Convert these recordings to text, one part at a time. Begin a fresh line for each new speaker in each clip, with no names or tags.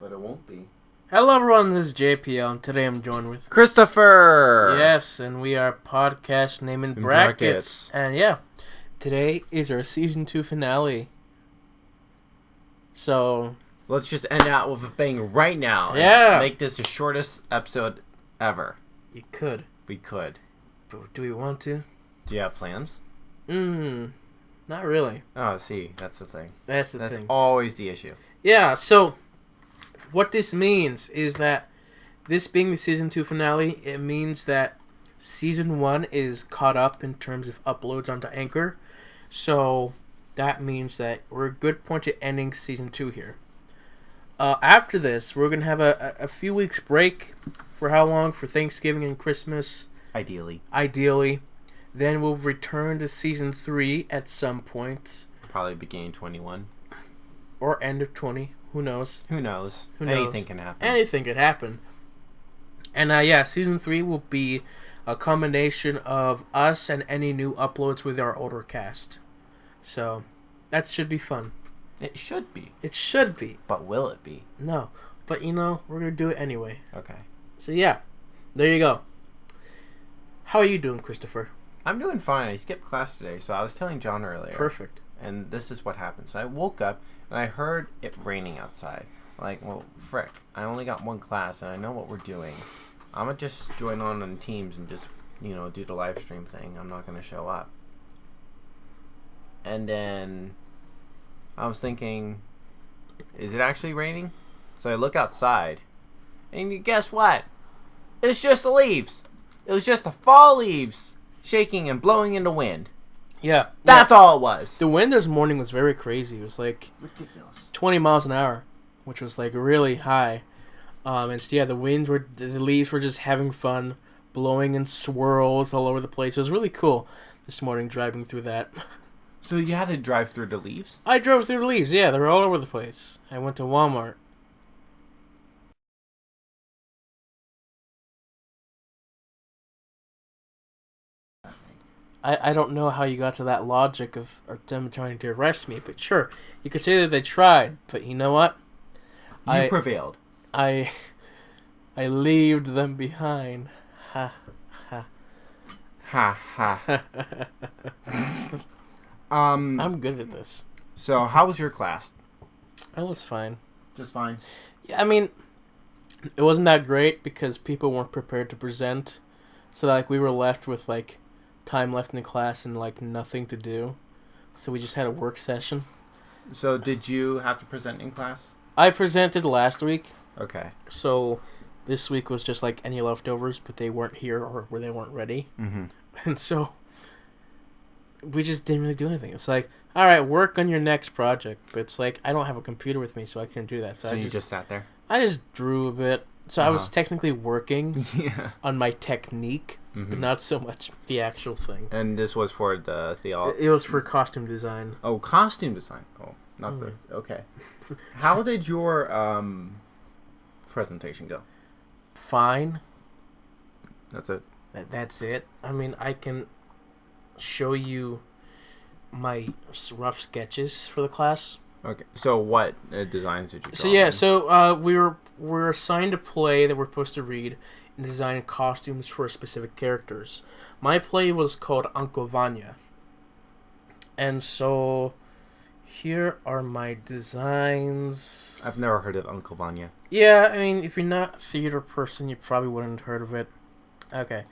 But it won't be.
Hello everyone, this is JPL, and today I'm joined with
Christopher!
Yes, and we are podcast name in brackets. And yeah, today is our season 2 finale. So
let's just end out with a bang right now.
Yeah.
And make this the shortest episode ever.
You could.
We could.
But do we want to?
Do you have plans?
Not really.
Oh, see, that's the thing.
That's
That's
thing.
always the issue.
Yeah, so what this means is that this being the season 2 finale, it means that season 1 is caught up in terms of uploads onto Anchor. So that means that we're a good point at ending season 2 here. After this, we're going to have a few weeks break. For how long? For Thanksgiving and Christmas. Ideally. Then we'll return to season 3 at some point.
Probably beginning 21.
Or end of 20. Who knows?
Who knows?
Who knows?
Anything can happen.
Anything could happen. And yeah, season 3 will be a combination of us and any new uploads with our older cast. So that should be fun.
It should be.
It should be.
But will it be?
No. But you know, we're going to do it anyway.
Okay.
So yeah, there you go. How are you doing, Christopher?
I'm doing fine. I skipped class today, so I was telling John earlier.
Perfect.
And this is what happened. So I woke up and I heard it raining outside. Like, well, frick. I only got one class and I know what we're doing. I'm going to just join on Teams and just, do the live stream thing. I'm not going to show up. And then I was thinking, is it actually raining? So I look outside and guess what? It's just the leaves. It was just the fall leaves shaking and blowing in the wind.
Yeah.
That's all it was.
The wind this morning was very crazy. It was like
Ridiculous.
20 miles an hour, which was like really high. And so, yeah, the leaves were just having fun, blowing in swirls all over the place. It was really cool this morning driving through that.
So you had to drive through the leaves?
I drove through the leaves, yeah, they were all over the place. I went to Walmart. I don't know how you got to that logic of them trying to arrest me, but sure, you could say that they tried, but you know what?
You prevailed.
I leaved them behind. Ha, ha.
Ha, ha.
I'm good at this.
So how was your class?
I was fine.
Just fine.
Yeah, I mean, it wasn't that great because people weren't prepared to present. So, like, we were left with, like, time left in the class and, like, nothing to do. So we just had a work session.
So did you have to present in class?
I presented last week.
Okay.
So this week was just, like, any leftovers, but they weren't here or where they weren't ready.
Mm-hmm.
And so we just didn't really do anything. It's like, all right, work on your next project. But it's like, I don't have a computer with me, so I couldn't do that.
So you just sat there?
I just drew a bit. So I was technically working on my technique, but not so much the actual thing.
And this was for the
It was for costume design.
Oh, costume design. Oh, not the... Okay. How did your presentation go?
Fine.
That's it?
That's it. I mean, I can show you my rough sketches for the class.
Okay. So what designs did you draw?
So yeah, so we were assigned a play that we're supposed to read and design costumes for specific characters. My play was called Uncle Vanya. And so here are my designs.
I've never heard of Uncle Vanya.
Yeah, I mean, if you're not a theater person, you probably wouldn't have heard of it. Okay.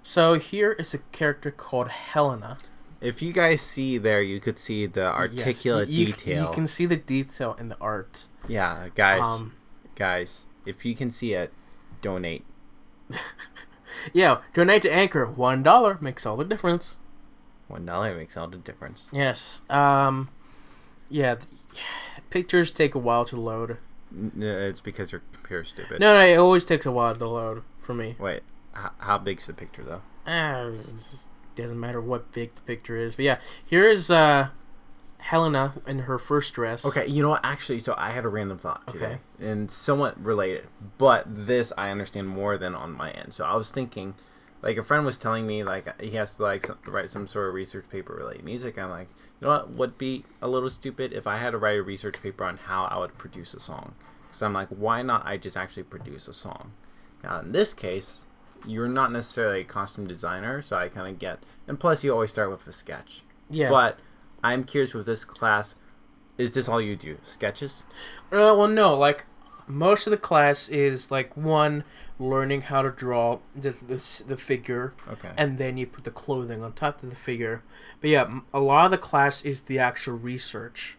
So here is a character called Helena.
If you guys see there, you could see the articulate detail.
You can see the detail in the art.
Yeah, guys, if you can see it, donate.
Yeah, donate to Anchor. $1 makes all the difference.
$1 makes all the difference.
Yes. Yeah, pictures take a while to load.
It's because your computer's stupid.
No, it always takes a while to load for me.
Wait, how big's the picture, though?
It doesn't matter what big the picture is. But yeah, here's Helena in her first dress.
Okay, you know what? Actually, so I had a random thought today.
Okay.
And somewhat related. But this I understand more than on my end. So I was thinking, like, a friend was telling me, like, he has to, like, write some sort of research paper related music. I'm like, you know what would be a little stupid if I had to write a research paper on how I would produce a song. So I'm like, why not I just actually produce a song? Now, in this case, you're not necessarily a costume designer, so I kind of get... And plus, you always start with a sketch.
Yeah.
But I'm curious with this class, is this all you do? Sketches?
Well, no. Like, most of the class is, like, one, learning how to draw the figure.
Okay.
And then you put the clothing on top of the figure. But yeah, a lot of the class is the actual research.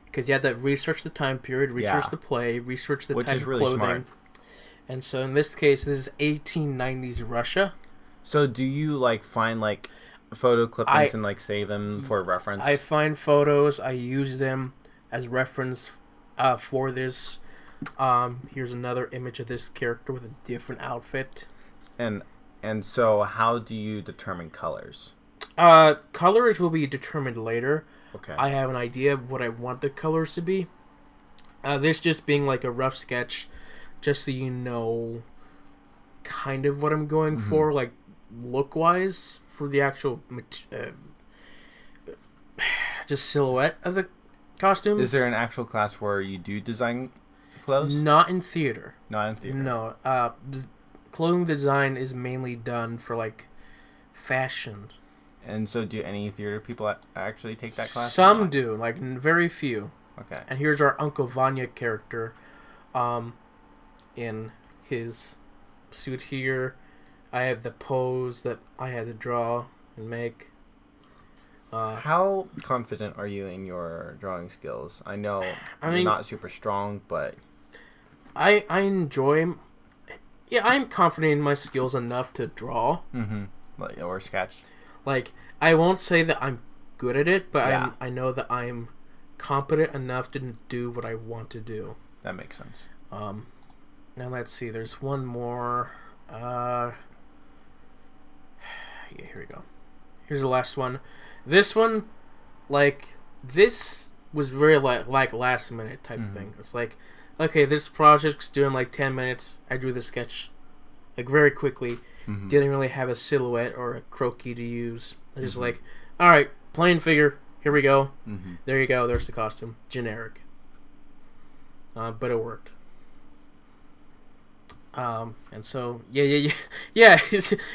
Because you have to research the time period, research the play, research the type of
really
clothing.
Smart.
And so in this case, this is 1890s Russia.
So do you, like, find, like, photo clippings and, like, save them for reference?
I find photos. I use them as reference for this. Here's another image of this character with a different outfit.
And so how do you determine colors?
Colors will be determined later.
Okay.
I have an idea of what I want the colors to be. This just being like a rough sketch, just so you know kind of what I'm going for, like look-wise, for the actual just silhouette of the costumes.
Is there an actual class where you do design clothes?
Not in theater.
Not in theater.
No. Clothing design is mainly done for, like, fashion.
And so do any theater people actually take that class?
Some do, like, very few.
Okay.
And here's our Uncle Vanya character in his suit here. I have the pose that I had to draw and make.
How confident are you in your drawing skills? I know you're not super strong, but...
I enjoy... Yeah, I'm confident in my skills enough to draw.
Mm-hmm. Or sketch.
Like, I won't say that I'm good at it, but
Yeah.
I know that I'm competent enough to do what I want to do.
That makes sense.
Now let's see. There's one more. Yeah, here we go. Here's the last one. This one, like, this was very like last minute type thing. It's like, okay, this project's doing like 10 minutes. I drew the sketch, like, very quickly. Didn't really have a silhouette or a croquis to use. I just like, all right, plain figure. Here we go. There you go. There's the costume. Generic. But it worked. And so, yeah.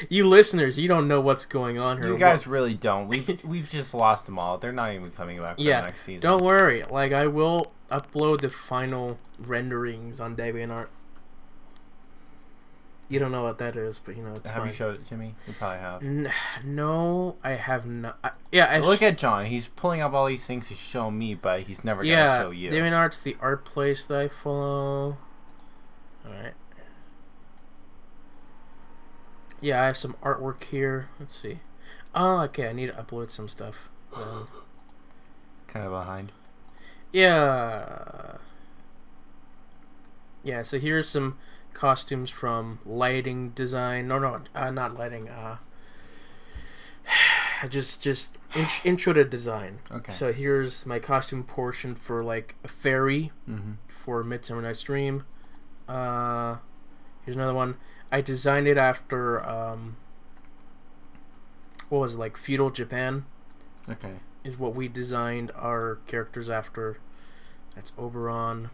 You listeners, you don't know what's going on here.
You guys really don't. We've just lost them all. They're not even coming back for the next season.
Don't worry. Like, I will upload the final renderings on DeviantArt. You don't know what that is, but you know it's fine.
Have you showed it to me? You probably have.
No, I have not.
Look at John. He's pulling up all these things to show me, but he's never gonna show you.
DeviantArt's the art place that I follow. All right. Yeah, I have some artwork here. Let's see. Oh, okay. I need to upload some stuff.
Kind of behind.
Yeah. Yeah. So here's some costumes from lighting design. No, not lighting. Just intro to design.
Okay.
So here's my costume portion for, like, a fairy for Midsummer Night's Dream. Here's another one. I designed it after what was it, like, feudal Japan?
Okay.
Is what we designed our characters after. That's Oberon.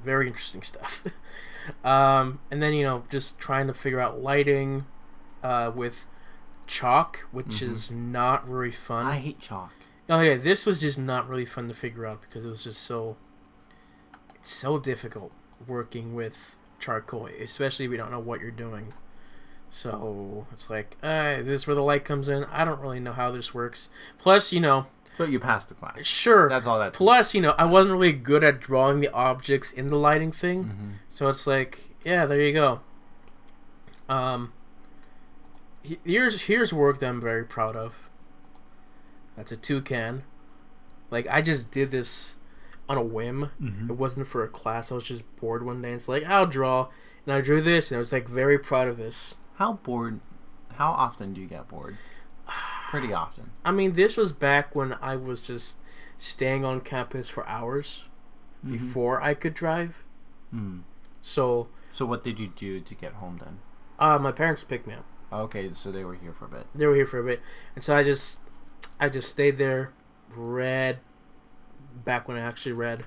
Very interesting stuff. And then, you know, just trying to figure out lighting with chalk, which is not very fun.
I hate chalk.
Oh yeah, this was just not really fun to figure out because it was just it's so difficult working with charcoal, especially if you don't know what you're doing. So it's like, is this where the light comes in? I don't really know how this works. Plus, you know...
But you passed the class.
Sure.
That's all that.
Plus, you know, I wasn't really good at drawing the objects in the lighting thing. So it's like, yeah, there you go. Here's work that I'm very proud of. That's a toucan. Like, I just did this on a whim. It wasn't for a class. I was just bored one day. And it's like, I'll draw. And I drew this, and I was, like, very proud of this.
How often do you get bored? Pretty often.
I mean, this was back when I was just staying on campus for hours before I could drive. So
what did you do to get home then?
My parents picked me up.
Okay, so they were here for a bit.
They were here for a bit. And so I just stayed there, read, back when I actually read.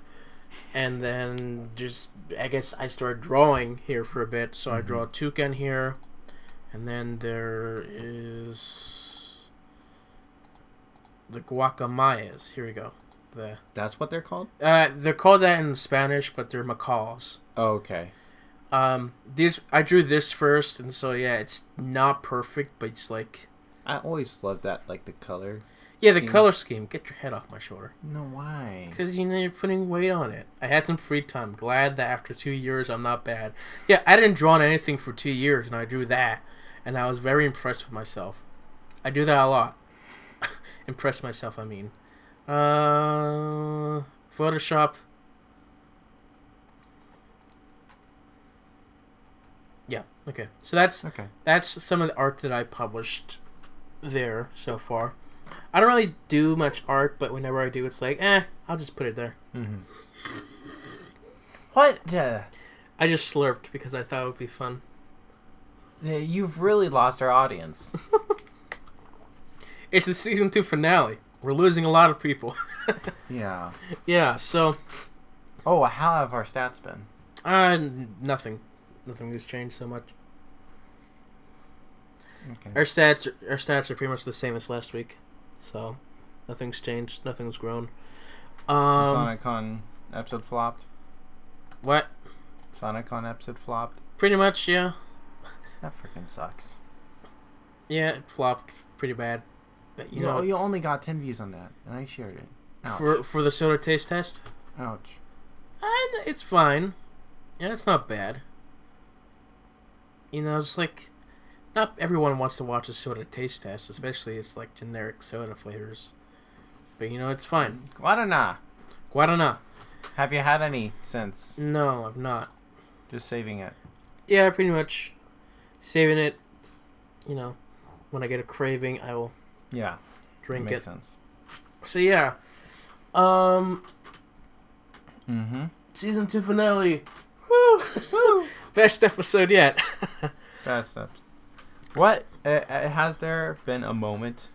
And then just, I guess I started drawing here for a bit. So I draw Toucan here. And then there is the Guacamayas. Here we go.
That's what they're called?
They're called that in Spanish, but they're macaws.
Oh, okay.
I drew this first, and so yeah, it's not perfect, but it's like...
I always loved that, like, the color.
Yeah, the color scheme. Get your head off my shoulder.
No, why?
Because, you're putting weight on it. I had some free time. Glad that after 2 years, I'm not bad. Yeah, I didn't draw on anything for 2 years, and I drew that, and I was very impressed with myself. I do that a lot. Impress myself, I mean. Photoshop. Yeah, okay. So that's some of the art that I published there so far. I don't really do much art, but whenever I do, it's like, I'll just put it there.
Mm-hmm. What?
I just slurped because I thought it would be fun.
You've really lost our audience.
It's the season 2 finale. We're losing a lot of people.
Yeah.
Yeah, so...
Oh, how have our stats been?
Nothing. Nothing has changed so much.
Okay.
Our stats are pretty much the same as last week. So, nothing's changed. Nothing's grown.
SonicCon episode flopped?
What?
SonicCon episode flopped?
Pretty much, yeah.
That freaking sucks.
Yeah, it flopped pretty bad. But
you know, you only got 10 views on that, and I shared it. Ouch.
For the soda taste test?
Ouch.
And it's fine. Yeah, it's not bad. It's like, not everyone wants to watch a soda taste test, especially it's like generic soda flavors. But it's fine. Guaraná.
Have you had any since?
No, I've not.
Just saving it.
Yeah, pretty much. Saving it. When I get a craving, I will.
Yeah.
Drink
makes
it.
Sense.
So yeah. Season 2 finale. Woo! Woo! Best episode yet.
Best episode. What? Has there been a moment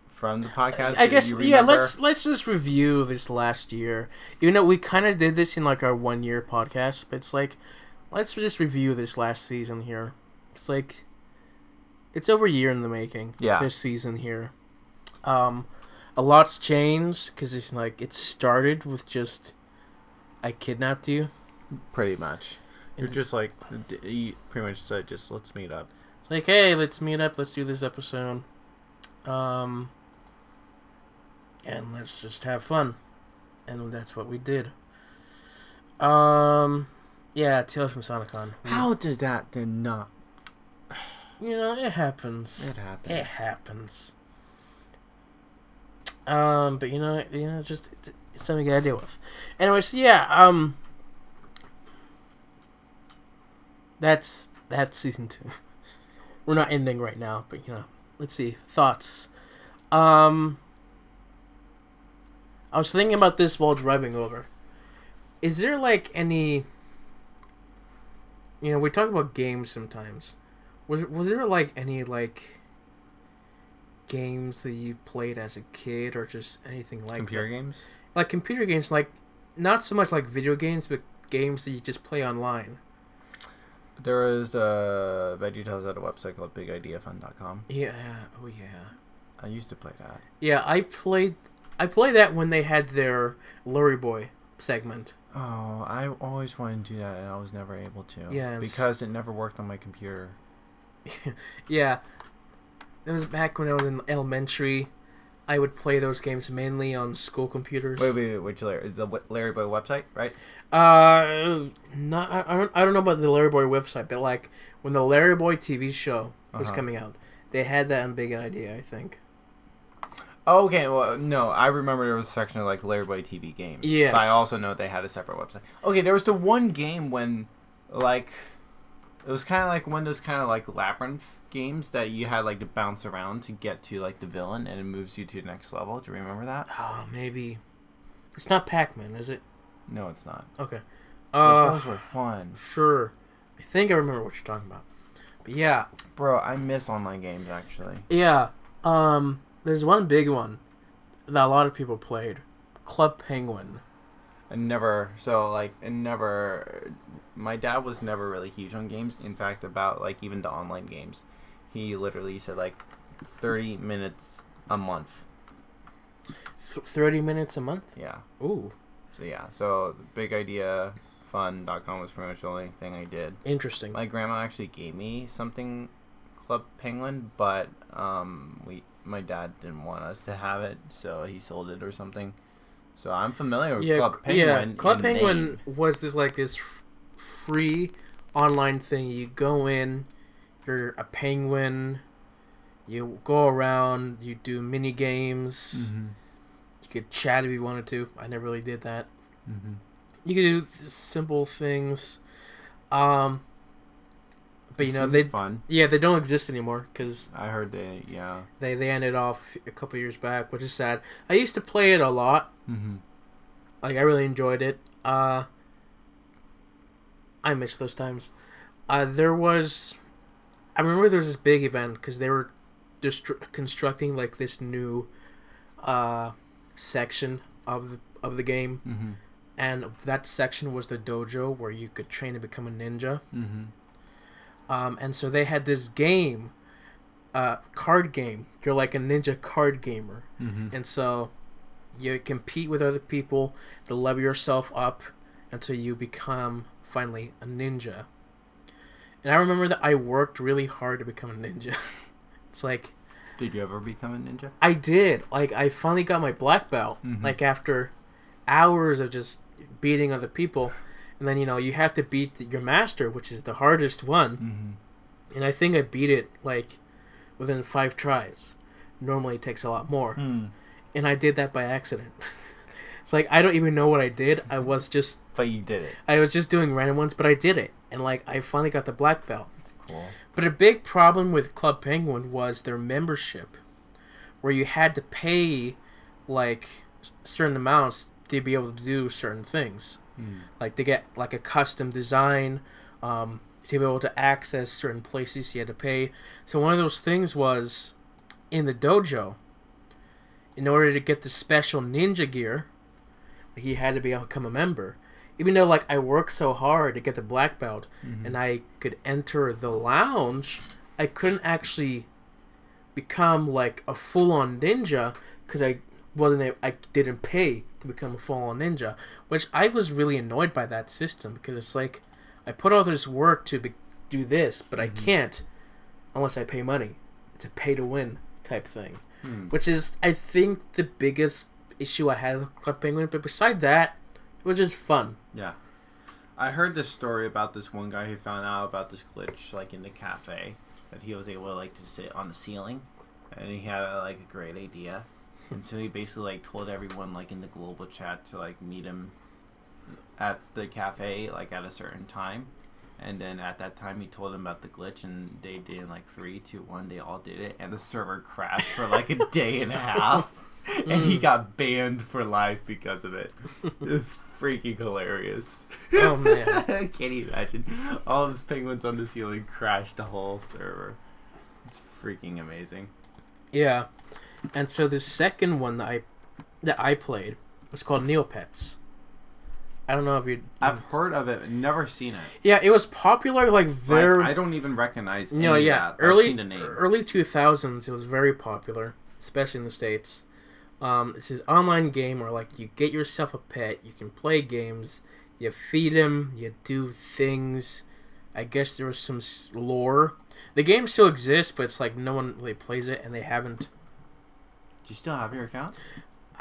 from the podcast?
I guess,
you remember?
let's just review this last year. We kind of did this in like our 1 year podcast, but it's like, let's just review this last season here. It's like, it's over a year in the making.
Yeah.
This season here. A lot's changed because it's like, it started with just, I kidnapped you.
Pretty much. You're just like, you pretty much said, just let's meet up.
It's like, hey, let's meet up. Let's do this episode. And let's just have fun. And that's what we did. Yeah, Tales from SonicCon.
How does that then not?
It happens.
It happens.
But it's just it's something you gotta deal with. Anyway, so yeah, that's season 2. We're not ending right now, but let's see. Thoughts. I was thinking about this while driving over. Is there like any? We talk about games sometimes. Was there like any like games that you played as a kid or just anything like
computer
that?
games?
Like computer games, like not so much like video games, but games that you just play online.
There is the VeggieTales at a website called BigIdeaFun.com.
Yeah. Oh yeah.
I used to play that.
Yeah, I played that when they had their Lurry Boy segment.
Oh, I always wanted to do that, and I was never able to.
Yeah,
because it never worked on my computer.
Yeah. It was back when I was in elementary. I would play those games mainly on school computers.
Wait, which Larry? The Larry Boy website, right?
I don't know about the Larry Boy website, but like when the Larry Boy TV show was coming out, they had that on Big Idea, I think.
Oh, okay, well, no, I remember there was a section of like Larry Boy TV games.
Yes.
But I also know they had a separate website. Okay, there was the one game when, like, it was kind of like one of those kind of like labyrinth games that you had like to bounce around to get to like the villain, and it moves you to the next level. Do you remember that?
Oh, maybe. It's not Pac-Man, is it?
No, it's not.
Okay.
But those were fun.
Sure. I think I remember what you're talking about. But yeah.
Bro, I miss online games actually.
Yeah. There's one big one that a lot of people played. Club Penguin.
My dad was never really huge on games. In fact, about like even the online games, he literally said like 30 minutes a month.
30 minutes a month?
Yeah.
Ooh.
So bigideafun.com was pretty much the only thing I did.
Interesting.
My grandma actually gave me something Club Penguin, but my dad didn't want us to have it, so he sold it or something. So I'm familiar with Club Penguin.
Yeah, Club Penguin was this free online thing. You go in, you're a penguin, you go around, you do mini games.
Mm-hmm.
You could chat if you wanted to. I never really did that.
Mm-hmm.
You could do simple things. But
fun.
Yeah, they don't exist anymore because
I heard
they ended off a couple years back, which is sad. I used to play it a lot.
Mm-hmm.
Like I really enjoyed it. I miss those times. I remember there was this big event because they were just constructing like this new section of the game,
mm-hmm.
and that section was the dojo where you could train to become a ninja.
Mm-hmm.
And so they had this game, card game. You're like a ninja card gamer,
mm-hmm.
and so you compete with other people to level yourself up until you become finally a ninja. And I remember that I worked really hard to become a ninja. It's like,
did you ever become a ninja?
I did. Like I finally got my black belt.
Mm-hmm.
Like after hours of just beating other people. And then, you have to beat your master, which is the hardest one.
Mm-hmm.
And I think I beat it, like, within 5 tries. Normally it takes a lot more.
Mm.
And I did that by accident. It's like, I don't even know what I did.
But you did it.
I was just doing random ones, but I did it. And, like, I finally got the black belt.
That's cool.
But a big problem with Club Penguin was their membership. Where you had to pay, like, certain amounts to be able to do certain things. Like to get like a custom design, to be able to access certain places you had to pay. So one of those things was in the dojo. In order to get the special ninja gear, he had to become a member. Even though like I worked so hard to get the black belt,
mm-hmm.
and I could enter the lounge, I couldn't actually become like a full-on ninja because I didn't pay to become a full-on ninja, which I was really annoyed by that system because it's like I put all this work to do this, but
mm-hmm.
I can't unless I pay money. It's a pay-to-win type thing,
mm.
which is I think the biggest issue I had with Club Penguin. But beside that, it was just fun.
Yeah, I heard this story about this one guy who found out about this glitch like in the cafe that he was able to like to sit on the ceiling, and he had like a great idea. And so he basically like told everyone like in the global chat to like meet him at the cafe like at a certain time, and then at that time he told them about the glitch, and they did in like 3, 2, 1. They all did it, and the server crashed for like a day and a half, and he got banned for life because of it. It's freaking hilarious.
Oh man,
I can't even imagine. All those penguins on the ceiling crashed the whole server. It's freaking amazing.
Yeah. And so the second one that I played was called Neopets. I don't know if you.
I've heard of it, never seen it.
Yeah, it was popular like very.
I don't even recognize.
No,
any
yeah,
of that. I've seen the name.
early 2000s. It was very popular, especially in the States. This is online game where like you get yourself a pet, you can play games, you feed him, you do things. I guess there was some lore. The game still exists, but it's like no one really plays it, and they haven't.
Do you still have your account?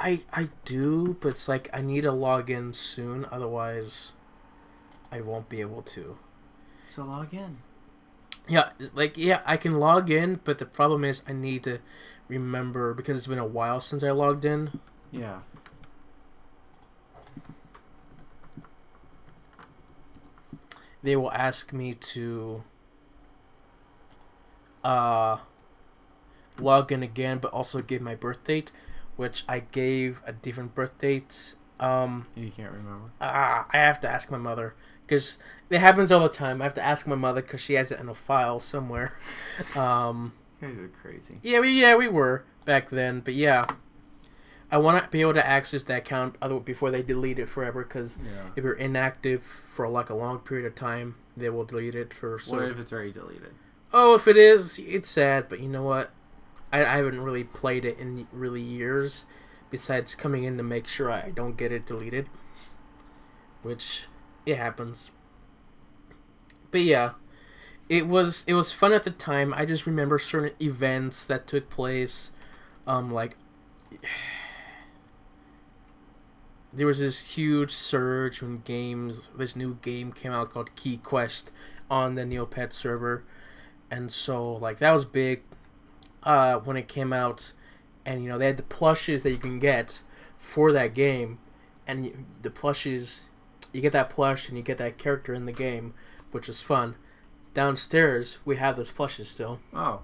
I do, but it's like I need to log in soon, otherwise I won't be able to.
So log in.
Yeah, I can log in, but the problem is I need to remember because it's been a while since I logged in.
Yeah.
They will ask me to log in again, but also give my birth date, which I gave a different birth date.
You can't remember?
I have to ask my mother, because it happens all the time. I have to ask my mother because she has it in a file somewhere.
You guys are crazy.
Yeah, we were back then, but yeah. I want to be able to access that account before they delete it forever. Because
Yeah.
if you're inactive for like a long period of time, they will delete it for.
What if it's already deleted?
Oh, if it is, it's sad. But you know what? I haven't really played it in really years. Besides coming in to make sure I don't get it deleted, which it happens. But yeah, it was fun at the time. I just remember certain events that took place, like there was this huge surge when this new game came out called Key Quest on the Neopet server, and so like that was big when it came out. And, they had the plushes that you can get for that game. And the plushes, you get that plush and you get that character in the game, which is fun. Downstairs, we have those plushes still.
Oh.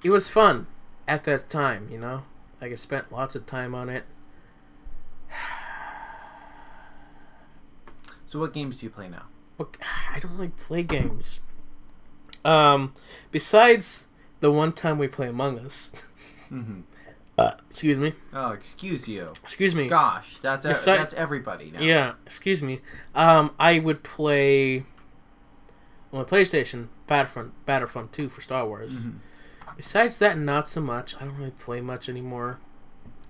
It was fun at that time, Like, I spent lots of time on it.
So what games do you play now?
I don't like play games. Besides the one time we play Among Us.
Mm-hmm.
Excuse me.
Oh, excuse you.
Excuse me.
Gosh, that's everybody now.
Yeah, excuse me. I would play on my PlayStation Battlefront 2 for Star Wars.
Mm-hmm.
Besides that, not so much. I don't really play much anymore.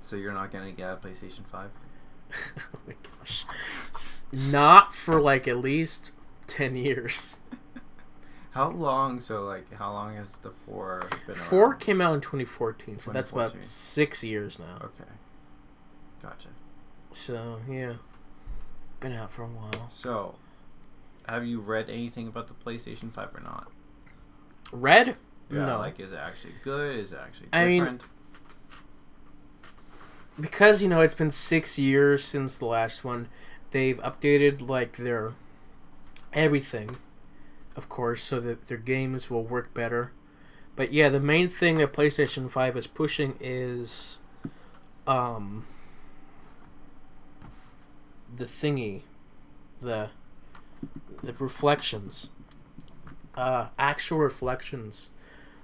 So you're not gonna get a PlayStation 5?
Oh my gosh. Not for like at least 10 years.
How long has the 4 been
4
around?
came out in 2014, so that's
2014.
about 6 years now.
Okay. Gotcha.
So, yeah. Been out for a while.
So, have you read anything about the PlayStation 5 or not?
Red?
Yeah,
No.
like, is it actually good? Is it actually
I mean,
different?
Because, it's been 6 years since the last one, they've updated, like, their everything, of course, so that their games will work better. But yeah, the main thing that PlayStation 5 is pushing is the thingy, the reflections, actual reflections.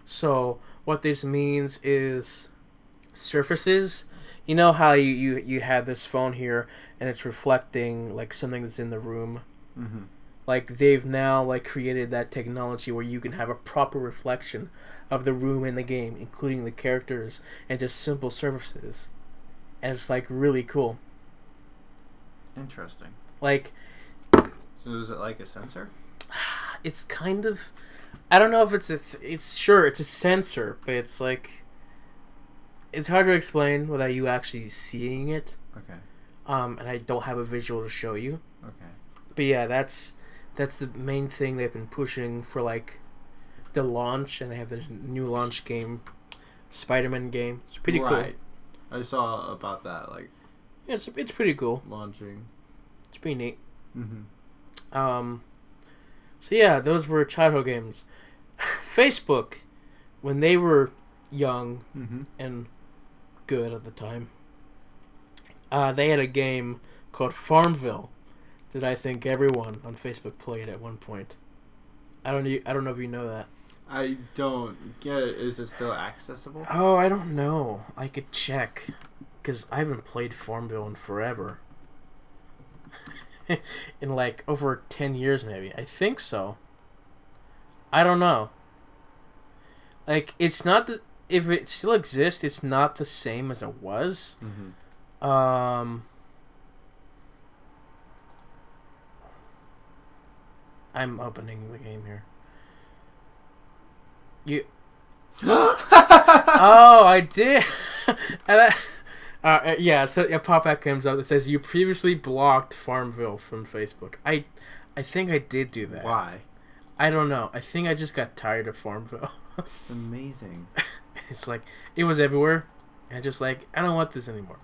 So what this means is surfaces. You know how you have this phone here and it's reflecting like something that's in the room.
Mm-hmm.
Like they've now like created that technology where you can have a proper reflection of the room in the game, including the characters and just simple surfaces, and it's like really cool.
Interesting.
Like,
So is it like a sensor?
it's kind of, I don't know if it's a sensor, but it's like, it's hard to explain without you actually seeing it.
Okay.
And I don't have a visual to show you.
Okay.
But yeah, that's the main thing they've been pushing for like the launch, and they have the new launch game, Spider-Man game. It's pretty cool.
I saw about that, like,
Yeah, it's pretty cool.
launching.
It's pretty neat.
Mm-hmm.
So yeah, those were childhood games. Facebook, when they were young
Mm-hmm.
and good at the time, they had a game called Farmville that I think everyone on Facebook played at one point. I don't know if you know that.
I don't get it. Is it still accessible?
Oh, I don't know. I could check, because I haven't played Farmville in forever. In like over 10 years maybe. I think so. I don't know. Like, it's not the... If it still exists, it's not the same as it was.
Mm-hmm.
I'm opening the game here. You... Oh, I did! Yeah, so a pop-up comes up that says, you previously blocked Farmville from Facebook. I think I did do that.
Why?
I don't know. I think I just got tired of Farmville.
It's amazing.
It's like, it was everywhere. And just like, I don't want this anymore.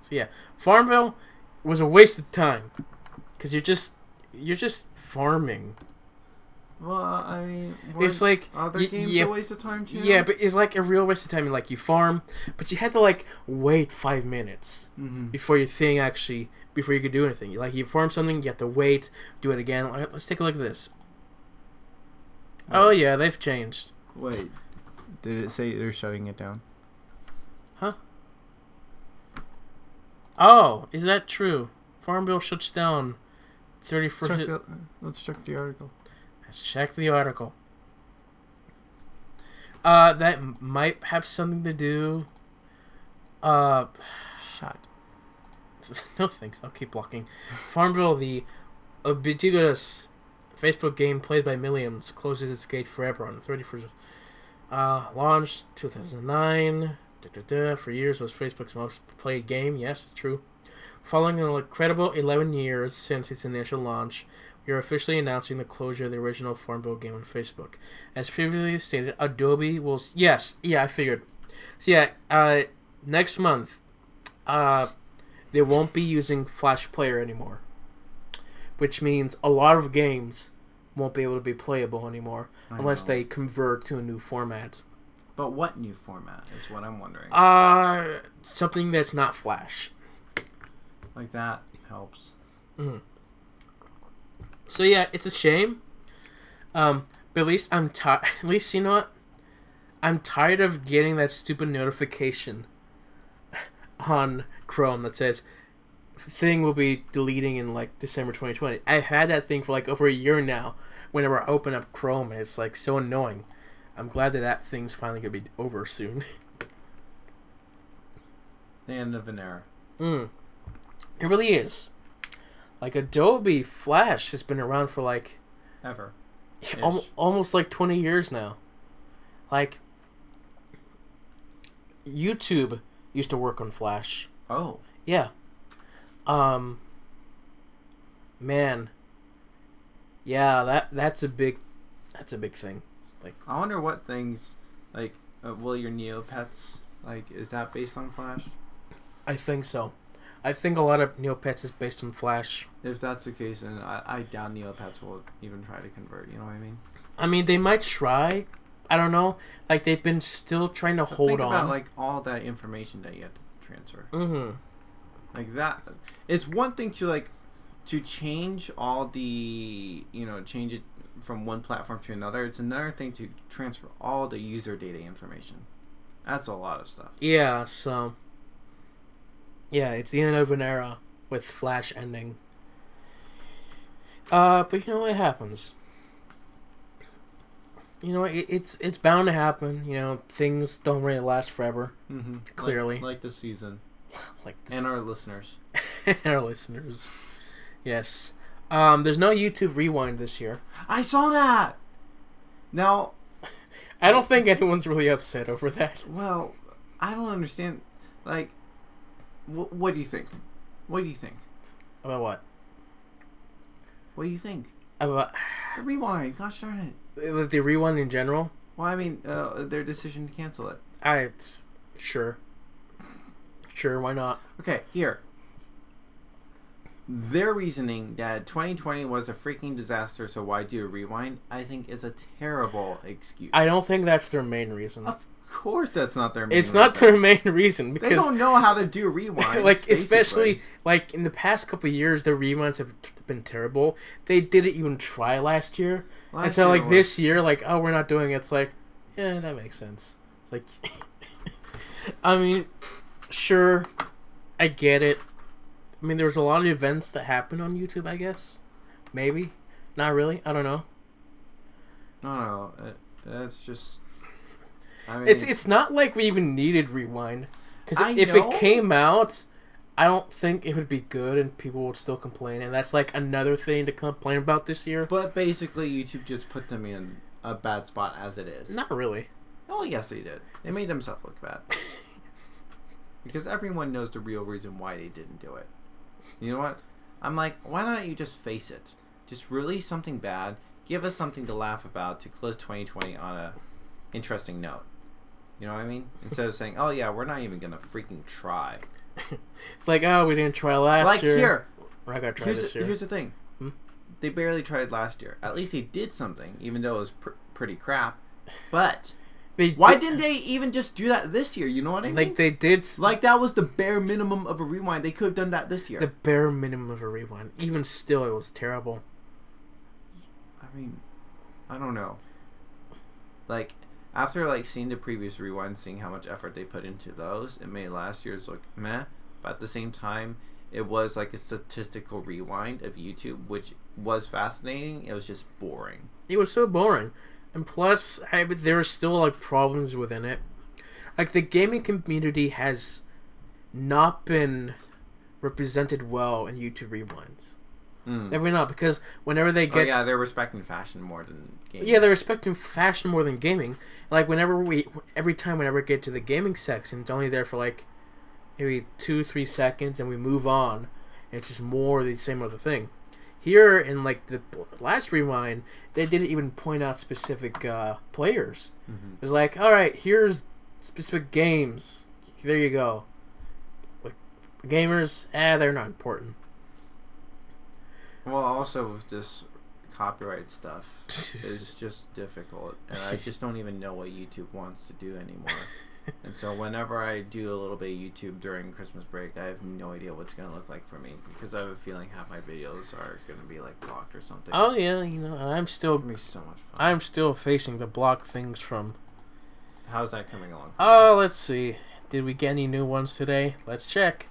So yeah, Farmville was a waste of time. Because you're just farming.
Well, I mean,
It's like
other games a waste of time too.
Yeah, but it's like a real waste of time. Like, you farm, but you had to like wait 5 minutes before your thing before you could do anything. Like, you farm something, you have to wait, do it again. Let's take a look at this. Oh yeah, they've changed.
Wait, did it say they're shutting it down?
Oh, is that true? Farm Bill shuts down 31st.
Let's check the article.
Let's check the article. That might have something to do.
Shut.
No thanks. I'll keep blocking. Farmville, the ubiquitous Facebook game played by millions, closes its gate forever on the 31st. Launched 2009. For years was Facebook's most played game. Yes, it's true. Following an incredible 11 years since its initial launch, we are officially announcing the closure of the original Farmville game on Facebook. As previously stated, Adobe will... Yes, yeah, I figured. So yeah, next month, they won't be using Flash Player anymore. Which means a lot of games won't be able to be playable anymore unless they convert to a new format.
But what new format is what I'm wondering.
Something that's not Flash.
Like that helps.
Mm-hmm. So yeah, it's a shame. But at least I'm tired. At least you know what? I'm tired of getting that stupid notification on Chrome that says thing will be deleting in like December 2020. I've had that thing for like over a year now. Whenever I open up Chrome, it's like so annoying. I'm glad that thing's finally gonna be over soon.
The end of an era.
It really is. Like Adobe Flash has been around for like
ever.
Almost like 20 years now. Like YouTube used to work on Flash.
Oh.
Yeah. Man. Yeah, that's a big thing. Like
I wonder what things like will your Neopets like is that based on Flash?
I think so. I think a lot of Neopets is based on Flash.
If that's the case, then I doubt Neopets will even try to convert. You know what I mean?
I mean, they might try. I don't know. Like they've been still trying to hold
think
on.
About like all that information that you have to transfer.
Mm-hmm.
Like that. It's one thing to like to change all the change it from one platform to another. It's another thing to transfer all the user data information. That's a lot of stuff.
Yeah. So. Yeah, it's the end of an era with Flash ending. But you know what happens. You know, it's bound to happen. You know, things don't really last forever.
Mm-hmm.
Clearly,
like this season,
like this.
and our listeners,
our listeners. Yes. There's no YouTube Rewind this year.
I saw that. Now,
I don't think anyone's really upset over that.
Well, I don't understand. Like, what do you think? What do you think?
About what?
What do you think?
About
the Rewind. Gosh darn it.
With the Rewind in general?
Well, I mean, their decision to cancel it.
Sure. Sure, why not?
Okay, here. Their reasoning that 2020 was a freaking disaster, so why do a rewind, I think is a terrible excuse.
I don't think that's their main reason.
Of course that's not their main reason.
It's not their main reason because...
They don't know how to do rewinds,
like, especially, like, in the past couple of years, the rewinds have been terrible. They didn't even try last year. And so, like, this year, like, oh, we're not doing it. It's like, yeah, that makes sense. It's like... I mean, sure, I get it. I mean, there was a lot of events that happened on YouTube, I guess. Maybe. Not really. I don't know.
No. That's just... I mean,
it's not like we even needed Rewind. Because if it came out, I don't think it would be good and people would still complain. And that's like another thing to complain about this year.
But basically, YouTube just put them in a bad spot as it is.
Not really.
Oh, yes, they did. They made themselves look bad. Because everyone knows the real reason why they didn't do it. You know what? I'm like, why not you just face it? Just release something bad. Give us something to laugh about to close 2020 on a interesting note. You know what I mean? Instead of saying, oh yeah, we're not even going to freaking try.
It's like, oh, we didn't try last year.
Like here.
We're not going to try this year.
Here's the thing. They barely tried last year. At least they did something, even though it was pretty crap. But... Why didn't they even just do that this year? You know what I mean?
Like they did.
Like that was the bare minimum of a rewind. They could have done that this year.
The bare minimum of a rewind. Even still, it was terrible.
I mean, I don't know. Like after like seeing the previous rewind, seeing how much effort they put into those, it made last year's look meh. but at the same time, it was like a statistical rewind of YouTube, which was fascinating. It was just boring.
It was so boring, and plus, there are still like problems within it. Like the gaming community has not been represented well in YouTube rewinds. Definitely not, because whenever they get...
Oh, yeah, they're respecting fashion more than gaming.
Yeah, they're respecting fashion more than gaming. Like, every time whenever we get to the gaming section, it's only there for, like, maybe 2-3 seconds, and we move on. And it's just more of the same other thing. Here, in, like, the last rewind, they didn't even point out specific players. It was like, alright, here's specific games. There you go. Like, gamers, they're not important.
Well, also with this copyright stuff, it's just difficult, and I just don't even know what YouTube wants to do anymore. And so whenever I do a little bit of YouTube during Christmas break, I have no idea what's going to look like for me, because I have a feeling half my videos are going to be like blocked or something.
Oh yeah, I'm still...
It'll be so much fun.
I'm still facing the block things from...
How's that coming along?
Oh, let's see. Did we get any new ones today? Let's check.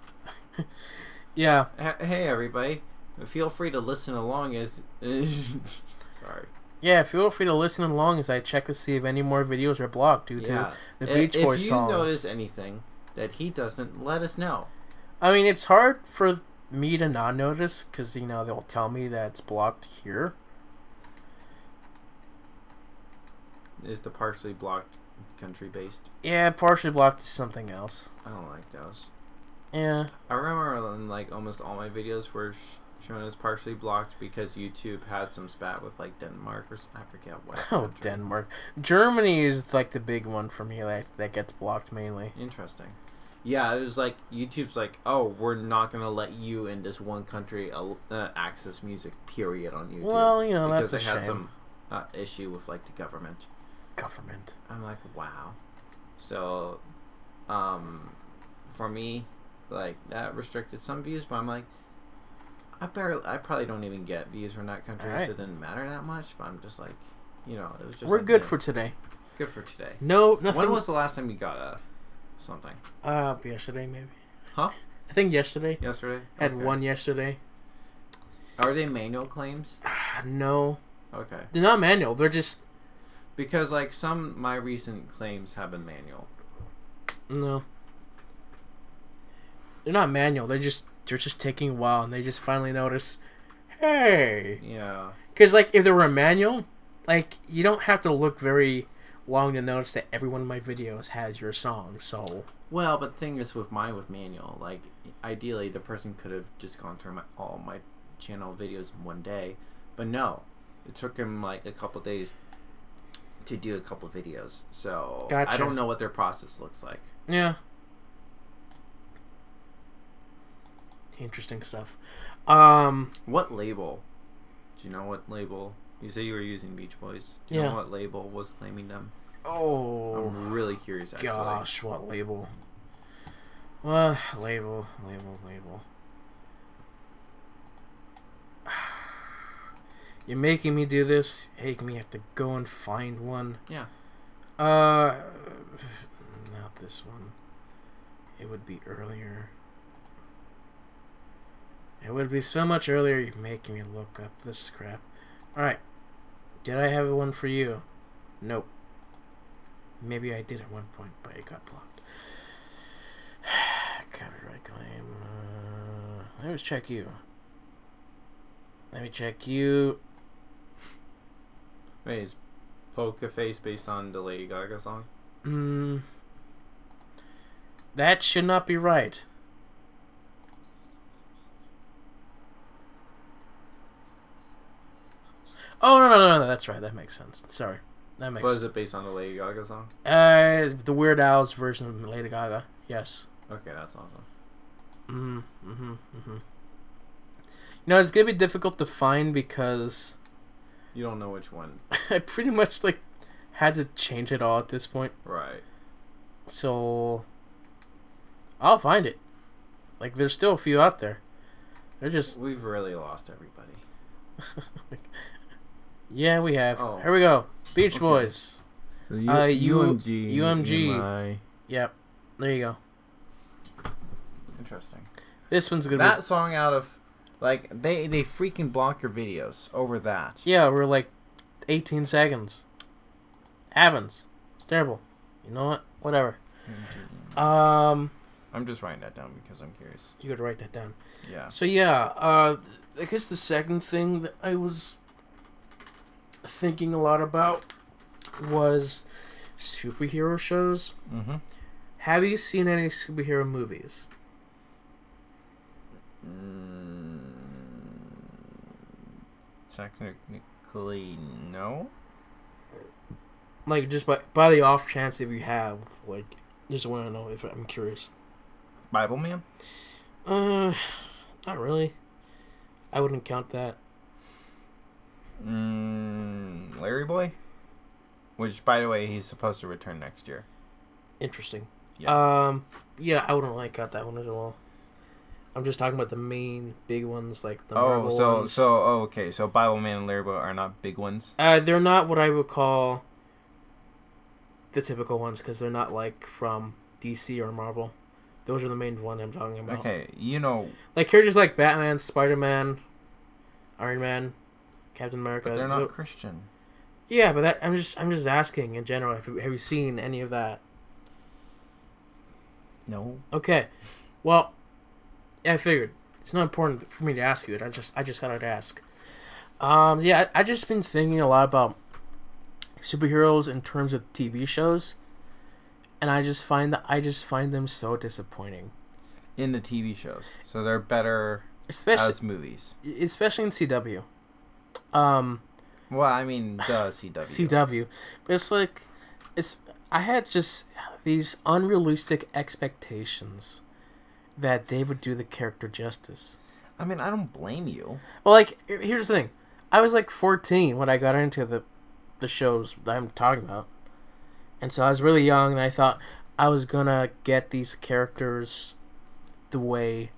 Yeah.
Hey everybody. Feel free to listen along as... Sorry.
Yeah, feel free to listen along as I check to see if any more videos are blocked due to the Beach Boys songs.
If you notice anything that he doesn't, let us know.
I mean, it's hard for me to not notice, because, they'll tell me that it's blocked here.
Is the partially blocked country-based?
Yeah, partially blocked is something else.
I don't like those.
Yeah.
I remember like almost all my videos were shown as partially blocked because YouTube had some spat with like Denmark or I forget what.
Oh,
country.
Denmark. Germany is like the big one for me that gets blocked mainly.
Interesting. Yeah, it was like YouTube's like, oh, we're not gonna let you in this one country access music period on YouTube.
Well, that's a
because they had
shame.
some issue with like the government. I'm like, wow. So, for me, like that restricted some views, but I'm like, I probably don't even get views from that country, so it didn't matter that much. But I'm just like, it was just.
We're
like,
good for today.
Good for today.
No, nothing.
When was the last time you got something?
Yesterday maybe.
Huh?
I think yesterday.
Yesterday.
Had one yesterday.
Are they manual claims?
No.
Okay.
They're not manual. They're just.
Because like my recent claims have been manual.
No. They're not manual. They're just taking a while, and they just finally notice, hey.
Yeah.
Because like if they were a manual, like you don't have to look very long to notice that every one of my videos has your song. So.
Well, but the thing is with manual, like ideally the person could have just gone through all my channel videos in one day, but no, it took him like a couple days to do a couple videos. So
gotcha.
I don't know what their process looks like.
Yeah. Interesting stuff.
What label? Do you know what label? You say you were using Beach Boys. Do you know what label was claiming them?
Oh.
I'm really curious, actually.
Gosh, what label? Label. You're making me do this. Making me have to go and find one.
Yeah.
Not this one. It would be earlier. It would be so much earlier. You're making me look up this crap. Alright. Did I have one for you? Nope. Maybe I did at one point, but it got blocked. Copyright claim. Let me check you.
Wait, is Poker Face based on the Lady Gaga song?
That should not be right. Oh, no, that's right. That makes sense. Sorry. That makes
sense. Was it based on the Lady Gaga song?
The Weird Al's version of Lady Gaga. Yes.
Okay, that's awesome.
It's going to be difficult to find because...
You don't know which one.
I pretty much, had to change it all at this point.
Right.
So... I'll find it. There's still a few out there. They're just...
We've really lost everybody.
Yeah, we have. Oh. Here we go. Beach Boys.
So UMG.
UMG. Yep. There you go.
Interesting.
This one's gonna
That song out of, like, they freaking block your videos over that.
Yeah, we're like 18 seconds. Happens. It's terrible. You know what? Whatever.
I'm just writing that down because I'm curious.
You gotta write that down.
Yeah.
So yeah, I guess the second thing that I was thinking a lot about was superhero shows.
Mm-hmm.
Have you seen any superhero movies?
Technically, no.
Like, just by the off chance if you have, like, just want to know if I'm curious.
Bible Man?
Not really. I wouldn't count that.
Larry Boy? Which, by the way, he's supposed to return next year.
Interesting.
Yeah.
Yeah, I wouldn't really count that one as well. I'm just talking about the main big ones, like the Marvel ones.
Okay. So Bible Man and Larry Boy are not big ones?
They're not what I would call the typical ones, because they're not, like, from DC or Marvel. Those are the main ones I'm talking about.
Okay, you know...
Like, characters like Batman, Spider-Man, Iron Man, Captain America.
But they're not Christian.
Yeah, but that I'm just asking in general. Have you seen any of that?
No.
Okay, well, yeah, I figured it's not important for me to ask you it. I just thought I'd ask. Yeah, I just been thinking a lot about superheroes in terms of TV shows, and I just find them so disappointing.
In the TV shows, so they're better as movies,
especially in CW.
Well, I mean, the CW.
CW, but it's like I had just these unrealistic expectations that they would do the character justice.
I mean, I don't blame you.
Well, like, here's the thing. I was like 14 when I got into the shows that I'm talking about. And so I was really young, and I thought I was gonna get these characters the way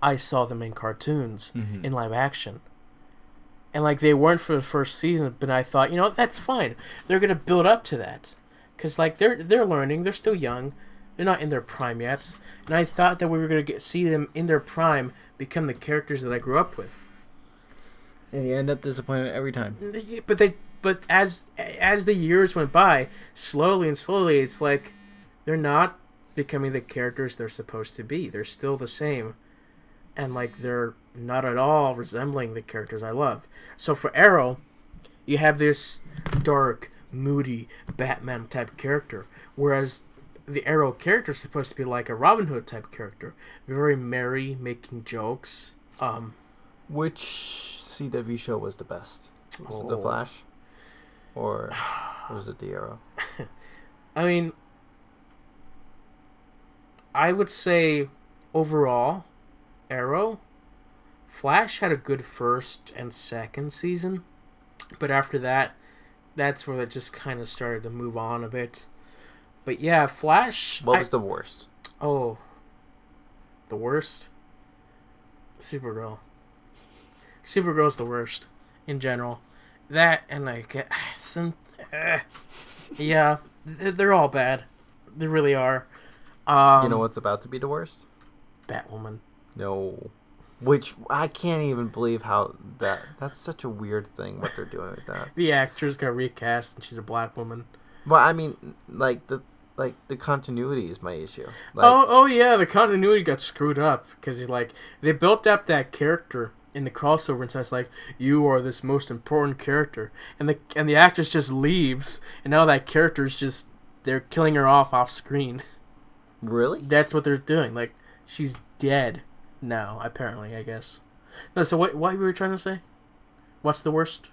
I saw them in cartoons, in live action. And, like, they weren't for the first season, but I thought, that's fine. They're gonna build up to that. Because, like, they're learning, they're still young, they're not in their prime yet. And I thought that we were gonna see them in their prime become the characters that I grew up with.
And you end up disappointed every time.
But as the years went by, slowly, it's like they're not becoming the characters they're supposed to be. They're still the same, and, like, they're not at all resembling the characters I love. So for Arrow, you have this dark, moody Batman type character, whereas the Arrow character is supposed to be like a Robin Hood type character, very merry, making jokes.
Which CW show was the best? Was it The Flash? Or was it The Arrow?
I mean, I would say overall, Arrow. Flash had a good first and second season, but after that, that's where it just kind of started to move on a bit. But yeah, Flash...
What was the worst?
Oh, the worst? Supergirl. Supergirl's the worst, in general. That, and, like, yeah, they're all bad. They really are.
You know what's about to be the worst?
Batwoman.
No. Which, I can't even believe how that's such a weird thing, what they're doing with that.
The actress got recast, and she's a black woman.
Well, I mean, the continuity is my issue. Like,
oh yeah, the continuity got screwed up, because, like, they built up that character in the crossover, and says, like, you are this most important character, and the actress just leaves, and now that character's just, they're killing her off screen.
Really?
That's what they're doing. Like, she's dead now, apparently, I guess. No, so what were you trying to say? What's the worst?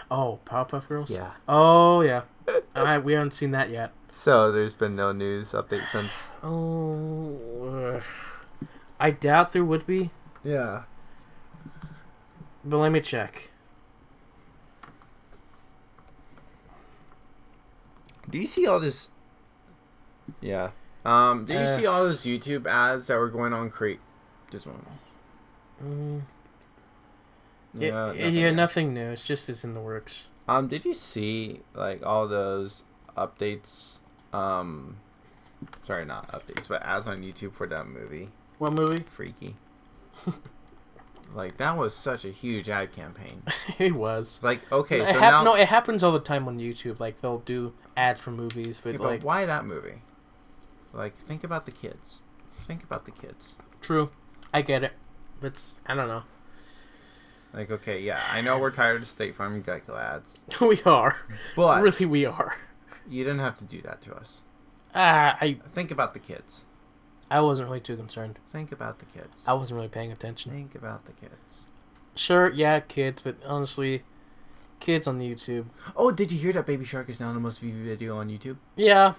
Oh, Powerpuff Girls?
Yeah.
Oh, yeah. We haven't seen that yet.
So, there's been no news update since?
Oh, I doubt there would be.
Yeah.
But let me check.
Do you see all this? Yeah. Did you see all those YouTube ads that were going on? This one.
Nothing new. It's just it's in the works.
Did you see, like, all those updates? Sorry, not updates, but ads on YouTube for that movie.
What movie?
Freaky. Like, that was such a huge ad campaign.
It was.
Like, okay, so
No, it happens all the time on YouTube. Like, they'll do ads for movies, but
yeah,
like...
but why that movie? Like, think about the kids. Think about the kids.
True. I get it. I don't know.
Like, okay, yeah, I know we're tired of State Farm and Geico ads.
We are.
But
Really, we are.
you didn't have to do that to us.
I
Think about the kids.
wasn't really too concerned.
Think about the kids.
I wasn't really paying attention.
Think about the kids.
Sure, yeah, kids, but honestly, kids on YouTube.
Oh, did you hear that Baby Shark is now the most viewed video on YouTube?
Yeah.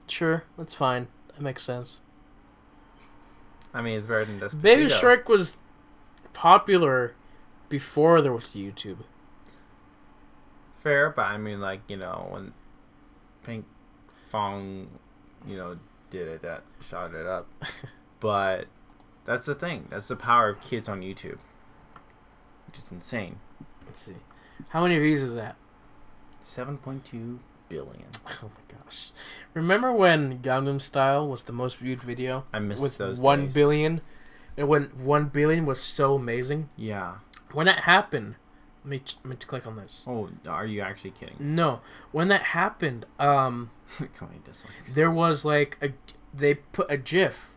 Sure, that's fine. That makes sense.
I mean, it's better than this.
Baby Shark was popular before there was YouTube.
Fair, but I mean, like, you know, when Pink Fong, you know, did it, that shot it up. But that's the thing. That's the power of kids on YouTube. Which is insane.
Let's see. How many views is that?
7.2 billion.
Oh my gosh. Remember when Gangnam Style was the most viewed video?
I missed
with
those
1
days.
billion? And when 1 billion was so amazing?
Yeah.
When that happened, let me click on this.
Oh, are you actually kidding?
No. When that happened,
How many dislikes?
there was like they put a GIF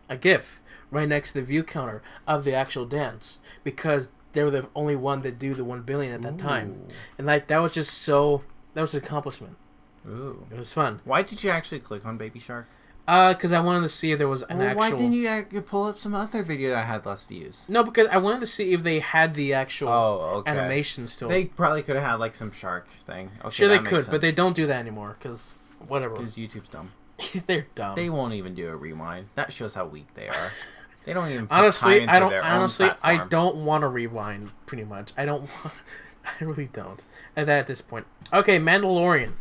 right next to the view counter of the actual dance because they were the only one that do the 1 billion at that time. And like that was an accomplishment.
Ooh.
It was fun.
Why did you actually click on Baby Shark?
Because I wanted to see if there was an actual...
Why didn't you pull up some other video that had less views?
No, because I wanted to see if they had the actual
okay.
animation still.
They probably could have had like some shark thing. Okay,
sure, they
that
could,
makes
but they
sense.
don't do that anymore because whatever.
Because YouTube's dumb.
They're dumb.
They won't even do a rewind. That shows how weak they are. They don't even put
honestly,
time into
I don't.
their
Honestly,
own
I
platform.
don't want to rewind. Pretty much, I don't. I really don't. At this point, okay, Mandalorian.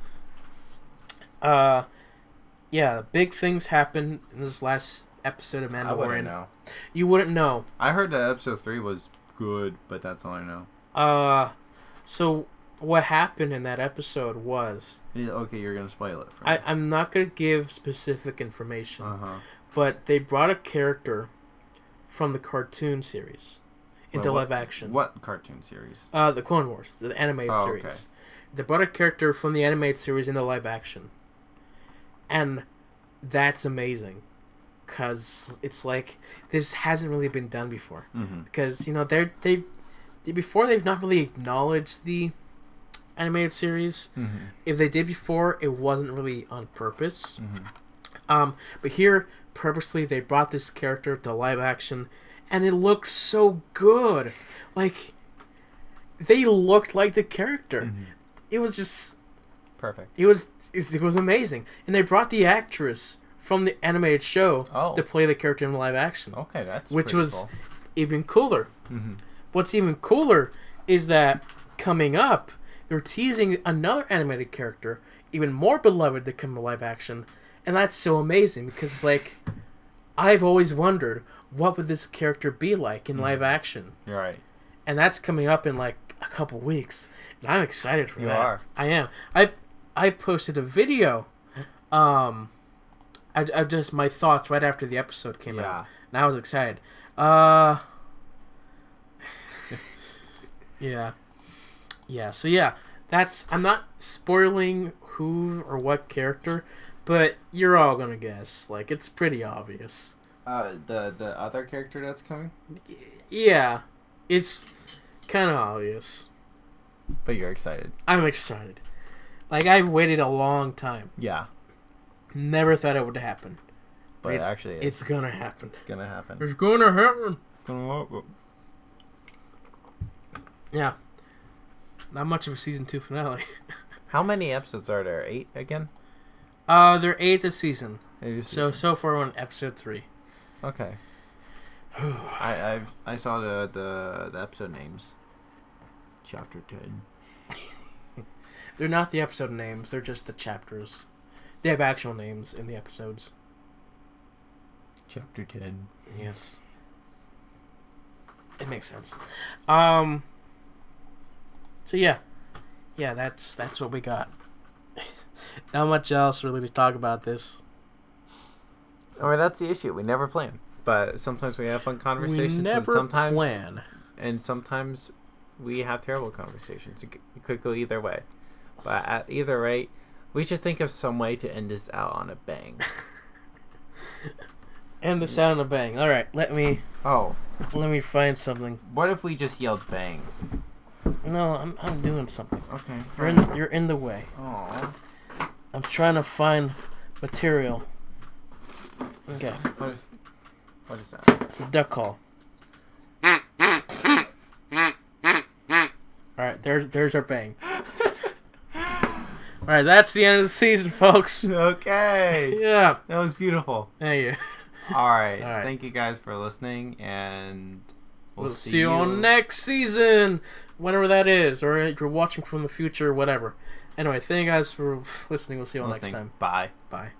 Yeah, big things happened in this last episode of Mandalorian.
I wouldn't know.
You wouldn't know.
I heard that episode 3 was good, but that's all I know.
So what happened in that episode was...
Okay, you're going to spoil it for me.
I'm not going to give specific information,
Uh-huh.
but they brought a character from the cartoon series into live action.
What cartoon series?
The Clone Wars, the animated series.
Okay.
They brought a character from the animated series into live action. And that's amazing. Because it's like, this hasn't really been done before.
Mm-hmm.
Because, you know, they've not really acknowledged the animated series.
Mm-hmm.
If they did before, it wasn't really on purpose.
Mm-hmm.
But here, purposely, they brought this character to live action, and it looked so good. Like, they looked like the character.
Mm-hmm.
It was just...
Perfect.
It was amazing. And they brought the actress from the animated show to play the character in live action.
Okay, that's
which was
cool.
even cooler.
Mm-hmm.
What's even cooler is that coming up, they're teasing another animated character, even more beloved, to come to live action. And that's so amazing because it's like, I've always wondered, what would this character be like in live action?
You're right.
And that's coming up in like a couple weeks. And I'm excited for that.
You are.
I am. I posted a video. I just my thoughts right after the episode came out. And I was excited. Yeah. Yeah, so yeah. I'm not spoiling who or what character, but you're all gonna guess. Like, it's pretty obvious.
The other character that's coming?
Yeah. It's kind of obvious.
But you're excited.
I'm excited. Like, I've waited a long time.
Yeah.
Never thought it would happen.
But it actually is.
It's gonna happen.
It's gonna happen.
It's gonna happen. Yeah. Not much of a season 2 finale.
How many episodes are there? 8 again?
They're 8 this season.
8 a
So
season.
far we're on episode 3.
Okay. I saw the episode names. Chapter 10.
They're not the episode names, they're just the chapters. They have actual names in the episodes.
Chapter 10.
Yes. It makes sense. So yeah. Yeah, that's what we got. Not much else really to talk about this.
I mean, that's the issue. We never plan. But sometimes we have fun conversations.
We never
and sometimes,
plan.
And sometimes we have terrible conversations. It could go either way. But at either rate, we should think of some way to end this out on a bang.
And the sound of bang. All right, let me find something.
What if we just yelled bang?
No, I'm doing something.
Okay.
You're in the way.
Aww.
I'm trying to find material. Okay.
What is that?
It's a duck call. All right, there's our bang. All right, that's the end of the season, folks.
Okay.
Yeah.
That was beautiful.
There you.
All right.
All right.
Thank you guys for listening, and
we'll see you on next season, whenever that is, or if you're watching from the future, whatever. Anyway, thank you guys for listening. We'll see you all next time.
Bye.
Bye.